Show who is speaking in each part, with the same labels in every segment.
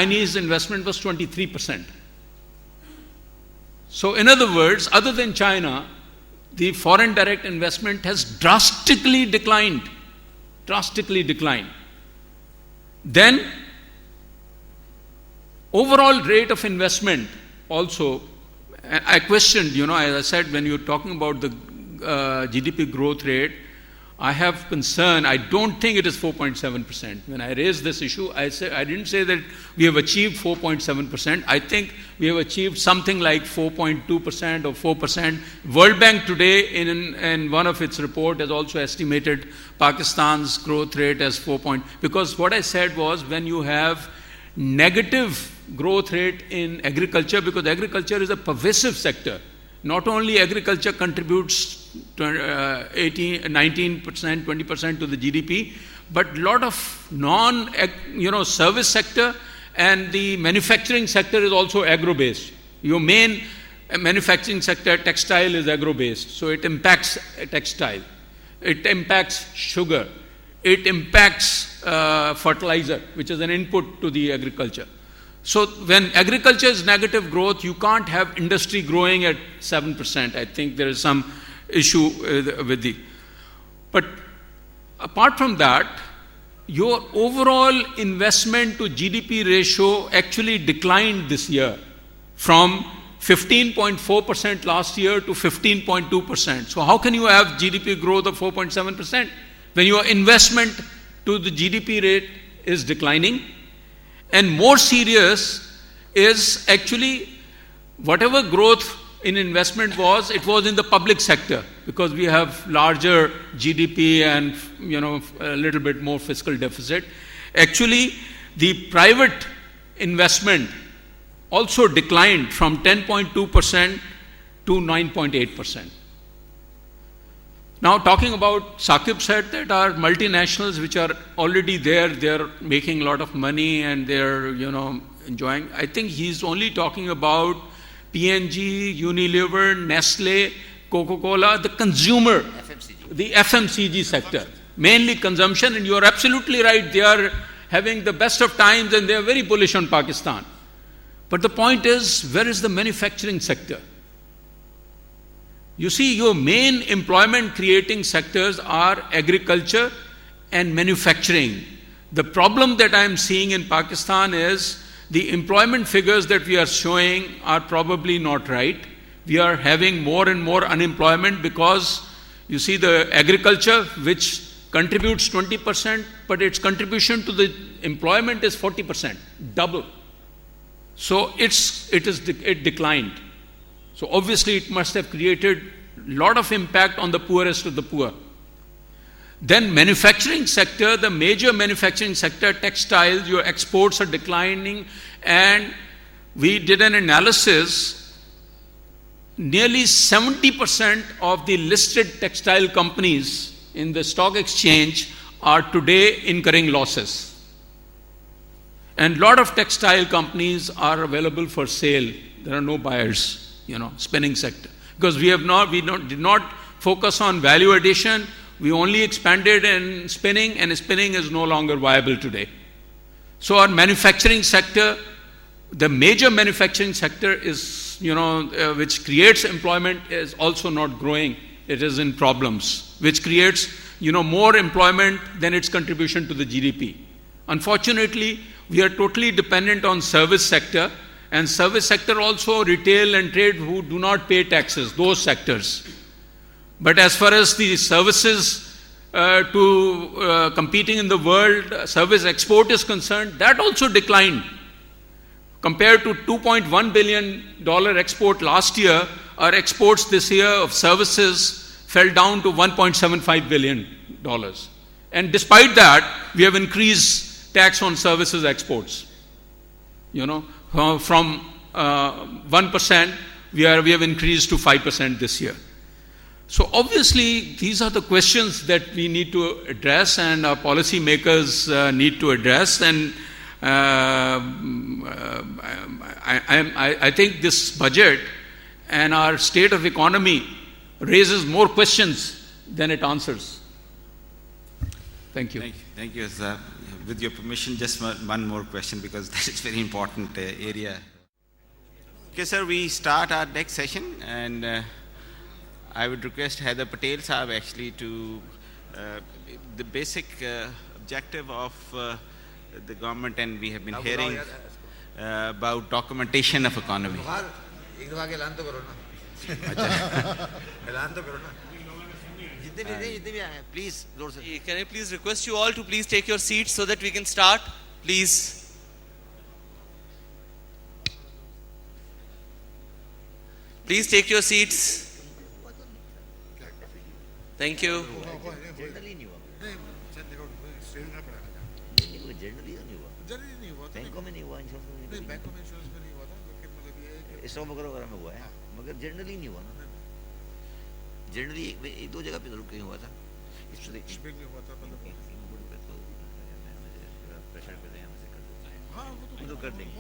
Speaker 1: Chinese investment was 23%. So in other words, other than China, the foreign direct investment has drastically declined. Drastically declined. Then, overall rate of investment also, I questioned, as I said, when you're talking about the GDP growth rate, I have concern. I don't think it is 4.7%. When I raised this issue, I didn't say that we have achieved 4.7%. I think we have achieved something like 4.2% or 4%. World Bank today, in one of its report, has also estimated Pakistan's growth rate as 4 because what I said was, when you have negative growth rate in agriculture, because agriculture is a pervasive sector. Not only agriculture contributes 19%, 20% to the GDP, but a lot of service sector and the manufacturing sector is also agro-based. Your main manufacturing sector, textile, is agro-based. So it impacts textile. It impacts sugar. It impacts fertilizer, which is an input to the agriculture. So when agriculture is negative growth, you can't have industry growing at 7%. I think there is some issue with the... But apart from that, your overall investment to GDP ratio actually declined this year from 15.4% last year to 15.2%. So how can you have GDP growth of 4.7% when your investment to the GDP rate is declining? And more serious is actually whatever growth in investment was, it was in the public sector, because we have larger GDP and a little bit more fiscal deficit. Actually, the private investment also declined from 10.2% to 9.8%. Now, talking about, Saqib said that our multinationals which are already there, they're making a lot of money and they're, enjoying. I think he's only talking about P&G, Unilever, Nestle, Coca-Cola, the consumer, the FMCG sector, mainly consumption. And you're absolutely right, they are having the best of times and they are very bullish on Pakistan. But the point is, where is the manufacturing sector? You see, your main employment creating sectors are agriculture and manufacturing. The problem that I am seeing in Pakistan is the employment figures that we are showing are probably not right. We are having more and more unemployment because you see the agriculture, which contributes 20%, but its contribution to the employment is 40%, double. So it declined. So obviously it must have created a lot of impact on the poorest of the poor. Then manufacturing sector, the major manufacturing sector, textiles, your exports are declining, and we did an analysis. Nearly 70% of the listed textile companies in the stock exchange are today incurring losses. And a lot of textile companies are available for sale. There are no buyers. Spinning sector. Because we did not focus on value addition. We only expanded in spinning, and spinning is no longer viable today. So our manufacturing sector, the major manufacturing sector is, which creates employment, is also not growing. It is in problems, which creates, more employment than its contribution to the GDP. Unfortunately, we are totally dependent on service sector. And service sector also, retail and trade, who do not pay taxes, those sectors. But as far as the services competing in the world, service export is concerned, that also declined. Compared to $2.1 billion export last year, our exports this year of services fell down to $1.75 billion. And despite that, we have increased tax on services exports. From 1%, we have increased to 5% this year. So obviously, these are the questions that we need to address, and our policy makers need to address. And I think this budget and our state of economy raises more questions than it answers. Thank you.
Speaker 2: Thank you, sir. with your permission, just one more question, because that is very important area. Okay, sir, we start our next session, and I would request Heather Patel Sahab actually to the basic objective of the government, and we have been hearing about documentation of economy.
Speaker 3: Please, can I please request you all to please take your seats so that we can start, please. Please take your seats. Thank you.
Speaker 4: मगर generally नहीं हुआ ना, generally एक दो जगह पे जरूर कहीं हुआ था, इसमें हुआ था, प्रेशर पे हम तो कर देंगे,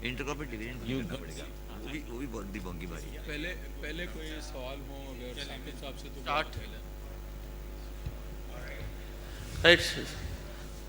Speaker 4: इंटरकॉर्पोरेट डिवीजन करना पड़ेगा, वो भी बहुत बंगी बारी है।
Speaker 1: पहले कोई सवाल हो अगर साकिब साहब से तो
Speaker 3: start.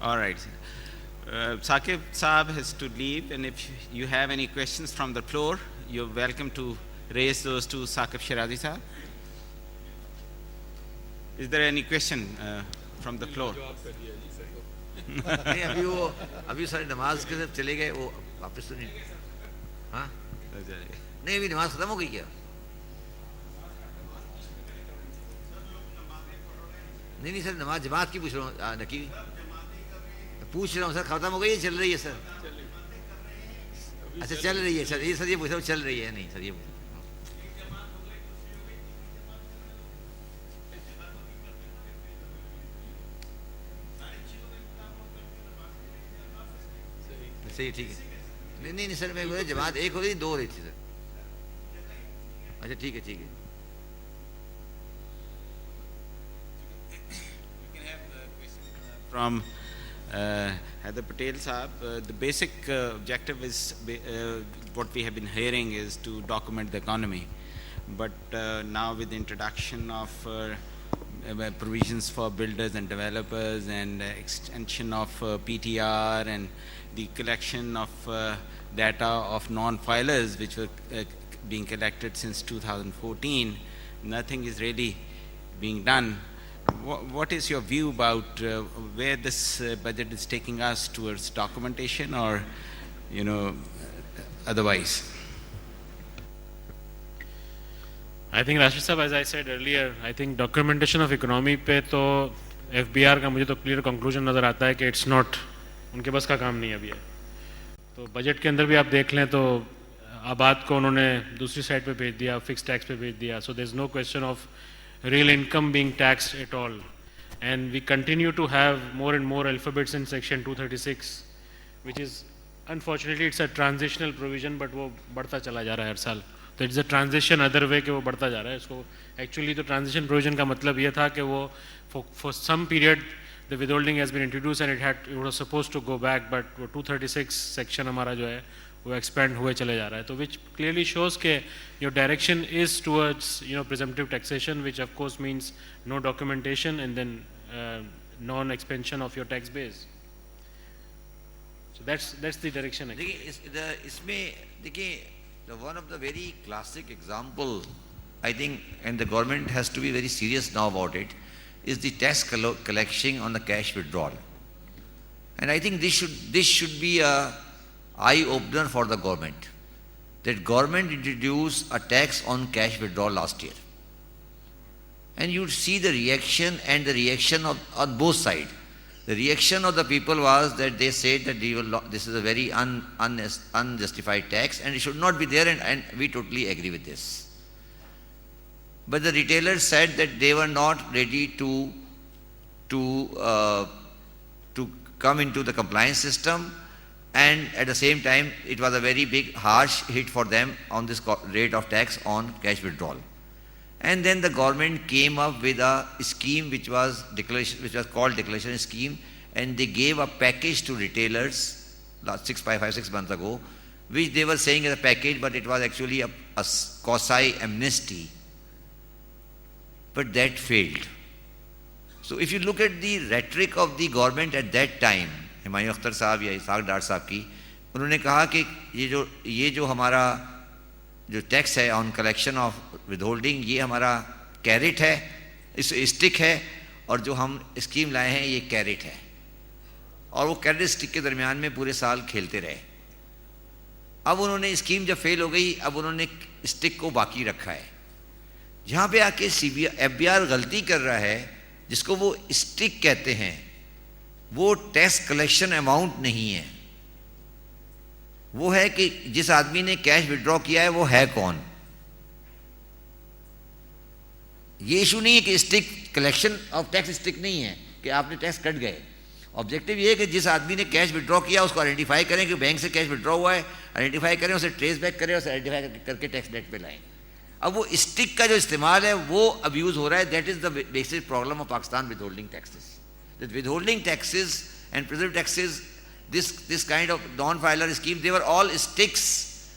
Speaker 2: All right. Saqib Saab has to leave, and if you have any questions from the floor, you're welcome to raise those to Saqib Shirazi Saab. Is there any question from the floor?
Speaker 4: नहीं, अभी सारी नमाज के सब चले गए, वो वापस तो नहीं, हाँ नहीं, अभी नमाज खत्म हो गई क्या? नहीं सर, नमाज जमात की पूछ रहा हूँ, नकीब पूछ रहा हूँ सर, खत्म हो गई है, चल रही है सर? अच्छा चल रही है सर, ये पूछ रहा हूँ, चल रही है? नहीं सर, ये सही, ठीक है। नहीं सर, मैं बोला जमात एक हो रही, दो हो रही थी सर। अच्छा ठीक है, ठीक है।
Speaker 2: From Heather Patel Saab, the basic objective is what we have been hearing is to document the economy. But now with the introduction of provisions for builders and developers, and extension of PTR, and the collection of data of non-filers which were being collected since 2014, nothing is really being done. What is your view about where this budget is taking us towards documentation, or otherwise?
Speaker 5: I think Rashid Sahab, as I said earlier, I think documentation of economy पे तो FBR का मुझे तो clear conclusion नज़र आता है कि it's not, उनके बस का काम नहीं अभी है। तो बजट के अंदर भी आप देख लें तो आबाद को उन्होंने दूसरी साइड पे भेज दिया, फिक्स टैक्स पे भेज दिया, so there's no question of real income being taxed at all. And we continue to have more and more alphabets in section 236, which is, unfortunately, it's a transitional provision, but वो बढ़ता चला जा रहा है हर साल। तो it's a transition other way कि वो बढ़ता जा रहा है। इसको एक्चुअली तो ट्रांजिशन प्रोविजन का मतलब ये था कि वो for some period the withholding has been introduce and it was suppose to go back, but वो 236 सेक्शन हमारा जो है वो एक्सपेंड हुए चले जा रहा है। तो विच क्लियरली शोज के your direction is towards presumptive taxation, which of course means no documentation and then non expansion of your tax base. So that's the direction.
Speaker 4: देखिए इसमें देखिए, one of the very classic example, I think, and the government has to be very serious now about it, is the tax collection on the cash withdrawal. And I think this should be a eye opener for the government, that government introduced a tax on cash withdrawal last year, and you'd see the reaction, and the reaction on both sides. The reaction of the people was that they said that this is a very unjustified tax and it should not be there, and we totally agree with this. But the retailers said that they were not ready to come into the compliance system, and at the same time it was a very big harsh hit for them on this rate of tax on cash withdrawal. And then the government came up with a scheme which was called declaration scheme, and they gave a package to retailers last 6 months ago, which they were saying as a package, but it was actually a quasi amnesty. But that failed. So if you look at the rhetoric of the government at that time, Humayun Akhtar صاحب یا اسحاق ڈار صاحب کی. انہوں نے کہا کہ یہ جو ہمارا جو ٹیکس ہے آن کلیکشن آف ود ہولڈنگ، یہ ہمارا کیرٹ ہے، اس اسٹک ہے، اور جو ہم اسکیم لائے ہیں یہ کیرٹ ہے. اور وہ کیرٹ اسٹک کے درمیان میں پورے سال کھیلتے رہے. اب انہوں نے اسکیم جب فیل ہو گئی، اب انہوں نے اسٹک کو باقی رکھا ہے. جہاں پہ آ کے ایف بی آر غلطی کر رہا ہے، جس کو وہ اسٹک کہتے ہیں، وہ ٹیکس کلیکشن اماؤنٹ نہیں ہے. وہ ہے کہ جس آدمی نے کیش وڈرا کیا ہے وہ ہے کون. یہ ایشو نہیں ہے کہ strict collection of tax strict نہیں ہے کہ آپ نے ٹیکس کٹ گئے. آبجیکٹو یہ ہے کہ جس آدمی نے کیش وڈرا کیا اس کو آئیڈینٹیفائی کریں کہ بینک سے کیش وڈرا ہوا ہے، آئیڈینٹیفائی کریں، اسے ٹریس بیک کریں، اسے آئیڈینٹیفائی کر کے ٹیکس ڈیٹ پہ لائیں. اب وہ اسٹک کا جو استعمال ہے وہ ابیوز ہو رہا ہے. That is the basic problem of Pakistan with holding taxes. With holding taxes and preserve taxes, this kind of non-filer scheme, they were all sticks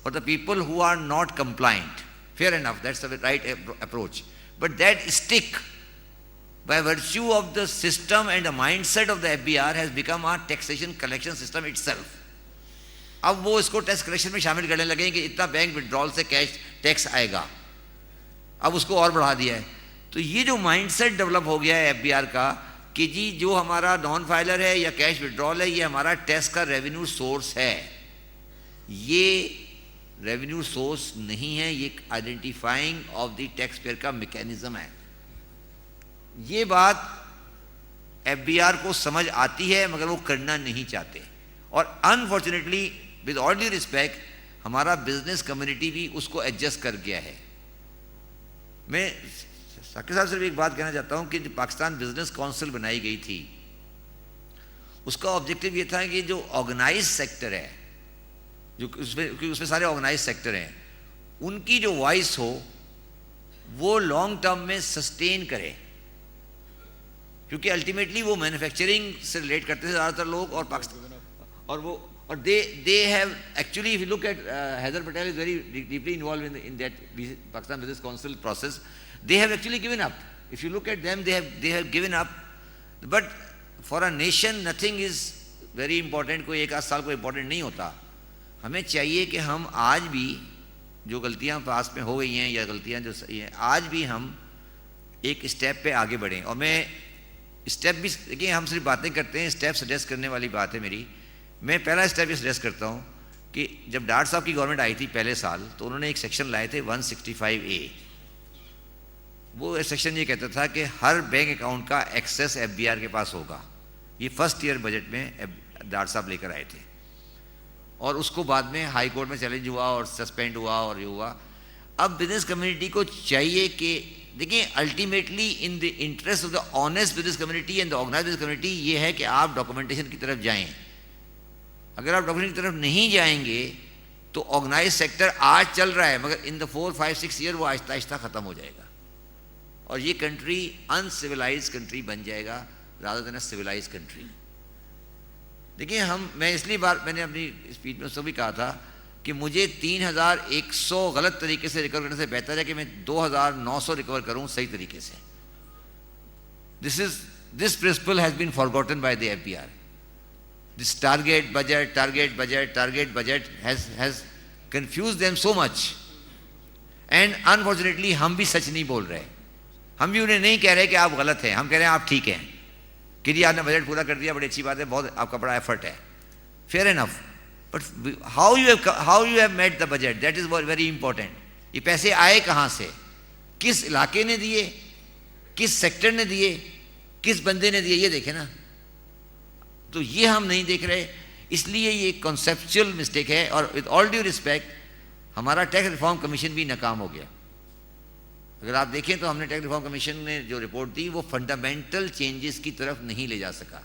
Speaker 4: for the people who are not compliant. Fair enough, that's the right approach. But that stick, by virtue of the system and the mindset of the FBR, has become a taxation collection system itself. اب وہ اس کو tax collection میں شامل کرنے لگے کہ اتنا bank withdrawal سے کیش ٹیکس آئے گا. اب اس کو اور بڑھا دیا ہے. تو یہ جو مائنڈ سیٹ ڈیولپ ہو گیا ہے ایف بی آر کا کہ جی جو ہمارا نان فائلر ہے یا کیش وڈرال ہے، یہ ہمارا ٹیکس کا ریونیو سورس ہے. یہ ریونیو سورس نہیں ہے، یہ identifying of the tax payer کا میکینزم ہے. یہ بات ایف بی آر کو سمجھ آتی ہے مگر وہ کرنا نہیں چاہتے. اور unfortunately with all due respect ہمارا بزنس کمیونٹی بھی اس کو ایڈجسٹ کر گیا ہے. میں ثاقب صاحب سے بھی ایک بات کہنا چاہتا ہوں کہ جو پاکستان بزنس کونسل بنائی گئی تھی اس کا آبجیکٹو یہ تھا کہ جو آرگنائز سیکٹر ہے، جو اس میں سارے آرگنائز سیکٹر ہیں، ان کی جو وائس ہو وہ لانگ ٹرم میں سسٹین کرے. کیونکہ الٹیمیٹلی وہ مینوفیکچرنگ سے ریلیٹ کرتے تھے زیادہ تر لوگ. اور پاکستان اور they have actually, if you look at Haider Patel is very deeply involved in that Pakistan Business Council process. They have actually given up. If you look at them, they have given up. But for a nation, nothing is very important. کوئی ایک آدھ سال کوئی important نہیں ہوتا. ہمیں چاہیے کہ ہم آج بھی جو غلطیاں پاس میں ہو گئی ہیں یا غلطیاں جو صحیح ہیں، آج بھی ہم ایک اسٹیپ پہ آگے بڑھیں. اور میں اسٹیپ بھی دیکھیں، ہم صرف باتیں کرتے ہیں، اسٹیپ سجیسٹ کرنے والی بات ہے میری. میں پہلا اسٹیپ یہ سجیسٹ کرتا ہوں کہ جب ڈاٹ صاحب کی گورنمنٹ آئی تھی پہلے سال تو انہوں نے ایک سیکشن لائے تھے 165A. وہ سیکشن یہ کہتا تھا کہ ہر بینک اکاؤنٹ کا ایکسیس ایف بی آر کے پاس ہوگا. یہ فرسٹ ایئر بجٹ میں ڈاٹ صاحب لے کر آئے تھے اور اس کو بعد میں ہائی کورٹ میں چیلنج ہوا اور سسپینڈ ہوا اور یہ ہوا. اب بزنس کمیونٹی کو چاہیے کہ دیکھیں ultimately in the interest of the honest business community and the organised business community یہ ہے کہ آپ ڈاکومنٹیشن کی طرف جائیں. اگر آپ ڈاکومنٹیشن کی طرف نہیں جائیں گے تو آرگنائز سیکٹر آج چل رہا ہے مگر ان دا 4, 5, 6 ایئر وہ آہستہ آہستہ ختم ہو جائے گا اور یہ کنٹری ان سویلائز کنٹری بن جائے گا رادر دین اے سویلائز کنٹری. دیکھیں میں اس لیے میں نے اپنی اسپیچ میں اس کو بھی کہا تھا کہ مجھے 3100 غلط طریقے سے ریکور کرنے سے بہتر ہے کہ میں 2900 ریکور کروں صحیح طریقے سے. This principle has been forgotten by the FBR. This target budget has confused them so much. And unfortunately ہم بھی سچ نہیں بول رہے. ہم بھی انہیں نہیں کہہ رہے کہ آپ غلط ہیں، ہم کہہ رہے ہیں آپ ٹھیک ہیں کہ جی آپ نے بجٹ پورا کر دیا، بڑی اچھی بات ہے، بہت آپ کا بڑا ایفرٹ ہے. Fair enough. But how you have met the budget, that is very important. یہ پیسے آئے کہاں سے، کس علاقے نے دیے، کس سیکٹر نے دیے، کس بندے نے دیے، یہ دیکھیں نا. تو یہ ہم نہیں دیکھ رہے، اس لیے یہ کنسیپچل مسٹیک ہے. اور ود آل ڈیو رسپیکٹ ہمارا ٹیکس ریفارم کمیشن بھی ناکام ہو گیا. اگر آپ دیکھیں تو ہم نے ٹیکس ریفارم کمیشن نے جو رپورٹ دی وہ فنڈامنٹل چینجز کی طرف نہیں لے جا سکا.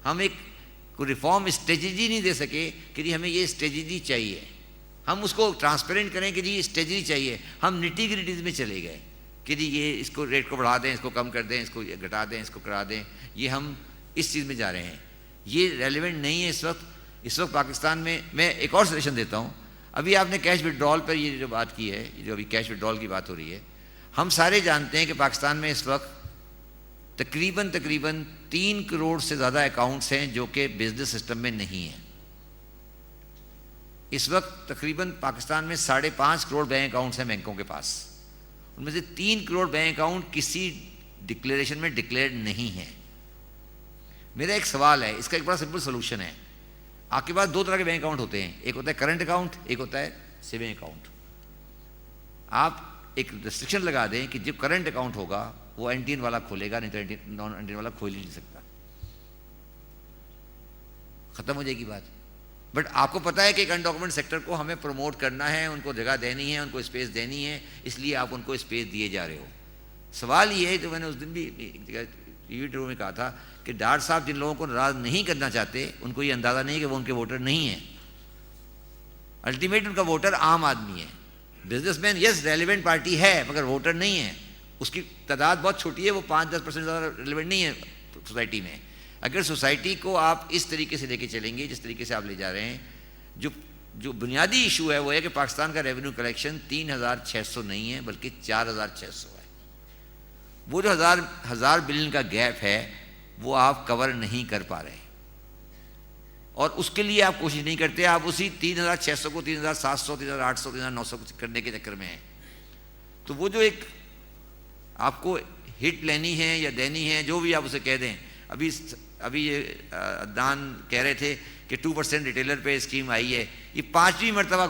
Speaker 4: ہم ایک کوئی ریفارم اسٹریٹجی نہیں دے سکے کہ جی ہمیں یہ اسٹریٹجی چاہیے، ہم اس کو ٹرانسپیرنٹ کریں کہ جی اسٹریٹجی چاہیے. ہم نیٹی گریٹیز میں چلے گئے کہ جی یہ اس کو ریٹ کو بڑھا دیں، اس کو کم کر دیں، اس کو گھٹا دیں، اس کو کرا دیں. یہ ہم اس چیز میں جا رہے ہیں، یہ ریلیونٹ نہیں ہے اس وقت. اس وقت پاکستان میں ایک اور سجیشن دیتا ہوں. ابھی آپ نے کیش وڈرال پر یہ جو بات کی ہے، جو ابھی کیش وڈرال کی بات ہو رہی ہے، ہم سارے جانتے ہیں کہ پاکستان میں اس وقت تقریباً 3 کروڑ سے زیادہ اکاؤنٹس ہیں جو کہ بزنس سسٹم میں نہیں ہیں. اس وقت تقریباً پاکستان میں 5.5 کروڑ بینک اکاؤنٹس ہیں بینکوں کے پاس. ان میں سے 3 کروڑ بینک اکاؤنٹ کسی ڈکلیریشن میں ڈکلیئرڈ نہیں ہیں. میرا ایک سوال ہے, اس کا ایک بڑا سمپل سولوشن ہے. آپ کے پاس 2 طرح کے بینک اکاؤنٹ ہوتے ہیں, ایک ہوتا ہے کرنٹ اکاؤنٹ, ایک ہوتا ہے سیونگ اکاؤنٹ. آپ ایک ریسٹرکشن لگا دیں کہ جو کرنٹ اکاؤنٹ ہوگا وہ اینٹین والا کھولے گا, نہیں تو نان اینٹین والا کھول ہی نہیں سکتا. ختم ہو جائے گی بات. بٹ آپ کو پتا ہے کہ کرنٹ ڈاکومنٹ سیکٹر کو ہمیں پروموٹ کرنا ہے, ان کو جگہ دینی ہے, ان کو اسپیس دینی ہے, اس لیے آپ ان کو اسپیس دیے جا رہے ہو. سوال یہ ہے, جو میں نے اس دن بھی ایک جگہ ویڈیو میں کہا تھا کہ ڈاکٹر صاحب جن لوگوں کو ناراض نہیں کرنا چاہتے ان کو یہ اندازہ نہیں ہے کہ وہ ان کے ووٹر نہیں ہیں. الٹیمیٹ ان کا ووٹر عام آدمی ہے. بزنس مین یس ریلیونٹ پارٹی ہے مگر ووٹر نہیں ہے. اس کی تعداد بہت چھوٹی ہے, وہ 5-10% زیادہ ریلیونٹ نہیں ہے سوسائٹی میں. اگر سوسائٹی کو آپ اس طریقے سے لے کے چلیں گے جس طریقے سے آپ لے جا رہے ہیں, جو بنیادی ایشو ہے وہ ہے کہ پاکستان کا ریونیو کلیکشن 3,600 نہیں ہے بلکہ 4,600 ہے. وہ جو 1,000 بلین کا گیپ ہے وہ آپ کور نہیں کر پا رہے, اور اس کے لیے آپ کوشش نہیں کرتے. آپ اسی 3,600 کو 3,700, 3,800, 3,900 کرنے کے چکر میں ہیں. تو وہ جو ایک آپ کو ہٹ لینی ہے یا دینی ہے, جو بھی آپ اسے کہہ دیں. ابھی یہ عدنان کہہ رہے تھے کہ 2% ریٹیلر پہ اسکیم آئی ہے, یہ 5ویں مرتبہ